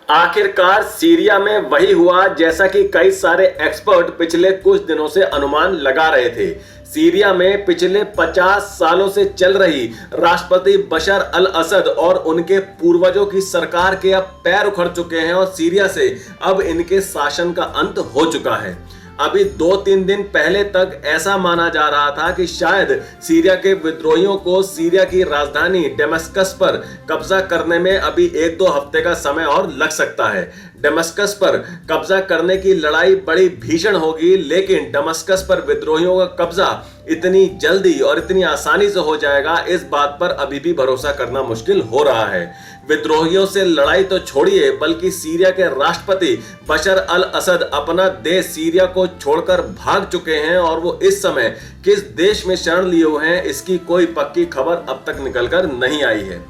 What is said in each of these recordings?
आखिरकार सीरिया में वही हुआ जैसा कि कई सारे एक्सपर्ट पिछले कुछ दिनों से अनुमान लगा रहे थे। सीरिया में पिछले 50 सालों से चल रही राष्ट्रपति बशर अल असद और उनके पूर्वजों की सरकार के अब पैर उखड़ चुके हैं और सीरिया से अब इनके शासन का अंत हो चुका है। अभी 2-3 दिन पहले तक ऐसा माना जा रहा था कि शायद सीरिया के विद्रोहियों को सीरिया की राजधानी दमिश्क पर कब्जा करने में अभी 1-2 हफ्ते का समय और लग सकता है। दमिश्क पर कब्जा करने की लड़ाई बड़ी भीषण होगी, लेकिन दमिश्क पर विद्रोहियों का कब्जा इतनी जल्दी और इतनी आसानी से हो जाएगा, इस बात पर अभी भी भरोसा करना मुश्किल हो रहा है। विद्रोहियों से लड़ाई तो छोड़िए, बल्कि सीरिया के राष्ट्रपति बशर अल असद अपना देश सीरिया को छोड़कर भाग चुके हैं और वो इस समय किस देश में शरण लिए हुए हैं, इसकी कोई पक्की खबर अब तक निकलकर नहीं आई है।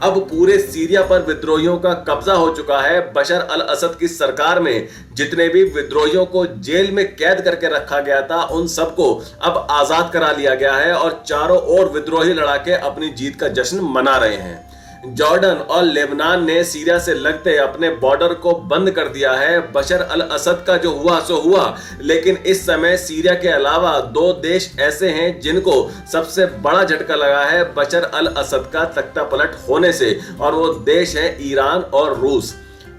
अब पूरे सीरिया पर विद्रोहियों का कब्जा हो चुका है। बशर अल असद की सरकार में जितने भी विद्रोहियों को जेल में कैद करके रखा गया था, उन सबको अब आजाद करा लिया गया है और चारों ओर विद्रोही लड़ाके अपनी जीत का जश्न मना रहे हैं। जॉर्डन और लेबनान ने सीरिया से लगते अपने बॉर्डर को बंद कर दिया है। बशर अल असद का जो हुआ सो हुआ, लेकिन इस समय सीरिया के अलावा 2 देश ऐसे हैं जिनको सबसे बड़ा झटका लगा है बशर अल असद का तख्तापलट होने से, और वो देश है ईरान और रूस।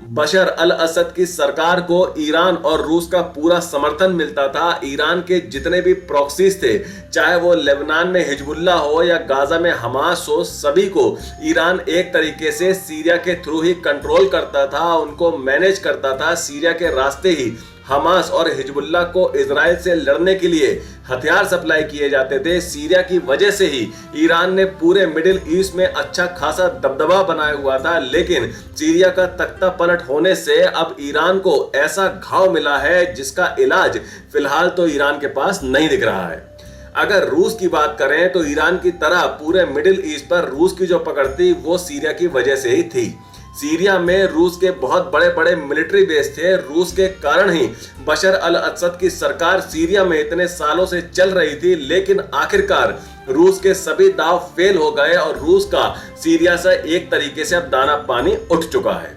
बशर अल असद की सरकार को ईरान और रूस का पूरा समर्थन मिलता था। ईरान के जितने भी प्रॉक्सीज थे, चाहे वो लेबनान में हिजबुल्लाह हो या गाजा में हमास हो, सभी को ईरान एक तरीके से सीरिया के थ्रू ही कंट्रोल करता था, उनको मैनेज करता था। सीरिया के रास्ते ही हमास और हिजबुल्लाह को इजराइल से लड़ने के लिए हथियार सप्लाई किए जाते थे। सीरिया की वजह से ही ईरान ने पूरे मिडिल ईस्ट में अच्छा खासा दबदबा बनाया हुआ था, लेकिन सीरिया का तख्ता पलट होने से अब ईरान को ऐसा घाव मिला है जिसका इलाज फिलहाल तो ईरान के पास नहीं दिख रहा है। अगर रूस की बात करें तो ईरान की तरह पूरे मिडिल ईस्ट पर रूस की जो पकड़ थी वो सीरिया की वजह से ही थी। सीरिया में रूस के बहुत बड़े बड़े मिलिट्री बेस थे। रूस के कारण ही बशर अल असद की सरकार सीरिया में इतने सालों से चल रही थी, लेकिन आखिरकार रूस के सभी दांव फेल हो गए और रूस का सीरिया से एक तरीके से अब दाना पानी उठ चुका है।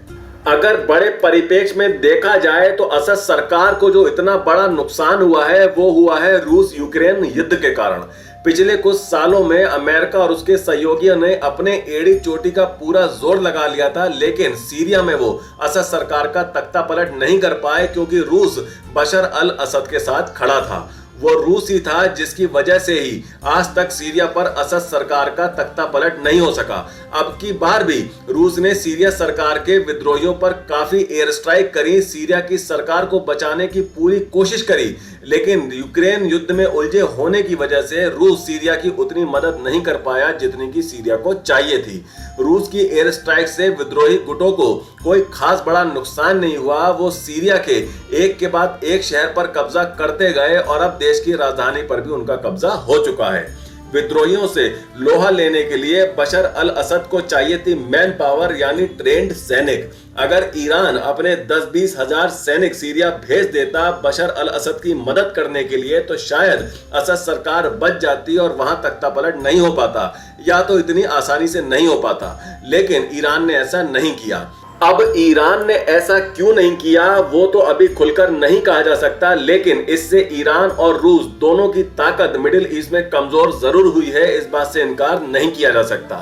अगर बड़े परिप्रेक्ष्य में देखा जाए तो असद सरकार को जो इतना बड़ा नुकसान हुआ है वो हुआ है रूस यूक्रेन युद्ध के कारण। पिछले कुछ सालों में अमेरिका और उसके सहयोगियों ने अपने एड़ी चोटी का पूरा जोर लगा लिया था, लेकिन सीरिया में वो असद सरकार का तख्ता पलट नहीं कर पाए, क्योंकि रूस बशर अल असद के साथ खड़ा था। वो रूस ही था जिसकी वजह से ही आज तक सीरिया पर असद सरकार का तख्ता पलट नहीं हो सका। अब की बार भी रूस ने सीरिया सरकार के विद्रोहियों पर काफी एयर स्ट्राइक करी, सीरिया की सरकार को बचाने की पूरी कोशिश करी, लेकिन यूक्रेन युद्ध में उलझे होने की वजह से रूस सीरिया की उतनी मदद नहीं कर पाया जितनी की सीरिया को चाहिए थी। रूस की एयर स्ट्राइक से विद्रोही गुटों को कोई खास बड़ा नुकसान नहीं हुआ। वो सीरिया के एक के बाद एक शहर पर कब्जा करते गए और अब देश की राजधानी पर भी उनका कब्जा हो चुका है। विद्रोहियों से लोहा लेने के लिए बशर अल असद को चाहिए थी मैन पावर, यानी ट्रेंड सैनिक। अगर ईरान अपने 10-20 हजार सैनिक सीरिया भेज देता बशर अल असद की मदद करने के लिए, तो शायद असद सरकार बच जाती और वहां तख्ता पलट नहीं हो पाता, या तो इतनी आसानी से नहीं हो पाता। लेकिन ईरान ने ऐसा नहीं किया। अब ईरान ने ऐसा क्यों नहीं किया वो तो अभी खुलकर नहीं कहा जा सकता, लेकिन इससे ईरान और रूस दोनों की ताकत मिडिल ईस्ट में कमजोर जरूर हुई है, इस बात से इनकार नहीं किया जा सकता।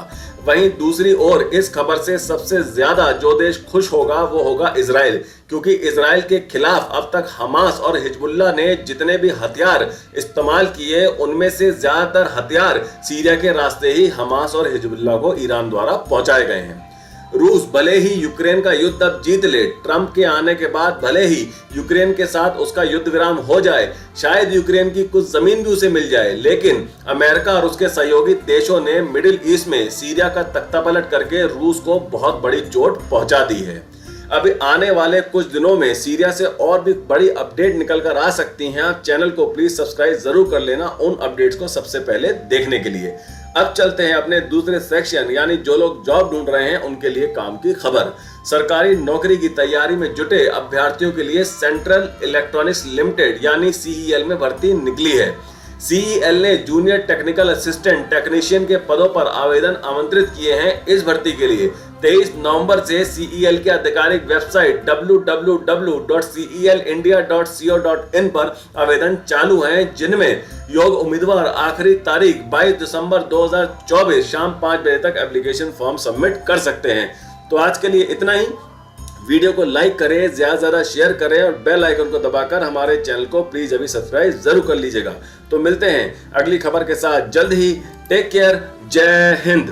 वहीं दूसरी ओर इस खबर से सबसे ज्यादा जो देश खुश होगा वो होगा इजराइल, क्योंकि इजराइल के खिलाफ अब तक हमास और हिजबुल्लाह ने जितने भी हथियार इस्तेमाल किए, उनमें से ज्यादातर हथियार सीरिया के रास्ते ही हमास और हिजबुल्लाह को ईरान द्वारा पहुंचाए गए हैं। रूस भले ही यूक्रेन का युद्ध अब जीत ले, ट्रंप के आने के बाद भले ही यूक्रेन के साथ उसका युद्ध विराम हो जाए, शायद यूक्रेन की कुछ जमीन भी उसे मिल जाए, लेकिन अमेरिका और उसके सहयोगी देशों ने मिडिल ईस्ट में सीरिया का तख्तापलट करके रूस को बहुत बड़ी चोट पहुंचा दी है। अभी आने वाले कुछ दिनों में सीरिया से और भी बड़ी अपडेट निकल कर आ सकती हैं। आप चैनल को प्लीज सब्सक्राइब जरूर कर लेना उन अपडेट्स को सबसे पहले देखने के लिए। अब चलते हैं अपने दूसरे सेक्शन, यानी जो लोग जॉब ढूंढ रहे हैं उनके लिए काम की खबर। सरकारी नौकरी की तैयारी में जुटे अभ्यर्थियों के लिए सेंट्रल इलेक्ट्रॉनिक्स लिमिटेड यानी सीईएल में भर्ती निकली है। सीईएल ने जूनियर टेक्निकल असिस्टेंट टेक्नीशियन के पदों पर आवेदन आमंत्रित किए हैं। इस भर्ती के लिए 23 नवंबर से CEL के आधिकारिक वेबसाइट www.celindia.co.in पर आवेदन चालू हैं, जिनमें योग्य उम्मीदवार आखिरी तारीख 22 दिसंबर 2024 शाम 5 बजे तक एप्लीकेशन फॉर्म सबमिट कर सकते हैं। तो आज के लिए इतना ही। वीडियो को लाइक करें, ज्यादा से ज्यादा शेयर करें और बेल आइकन को दबाकर हमारे चैनल को प्लीज अभी सब्सक्राइब जरूर कर लीजिएगा। तो मिलते हैं अगली खबर के साथ जल्द ही। टेक केयर, जय हिंद।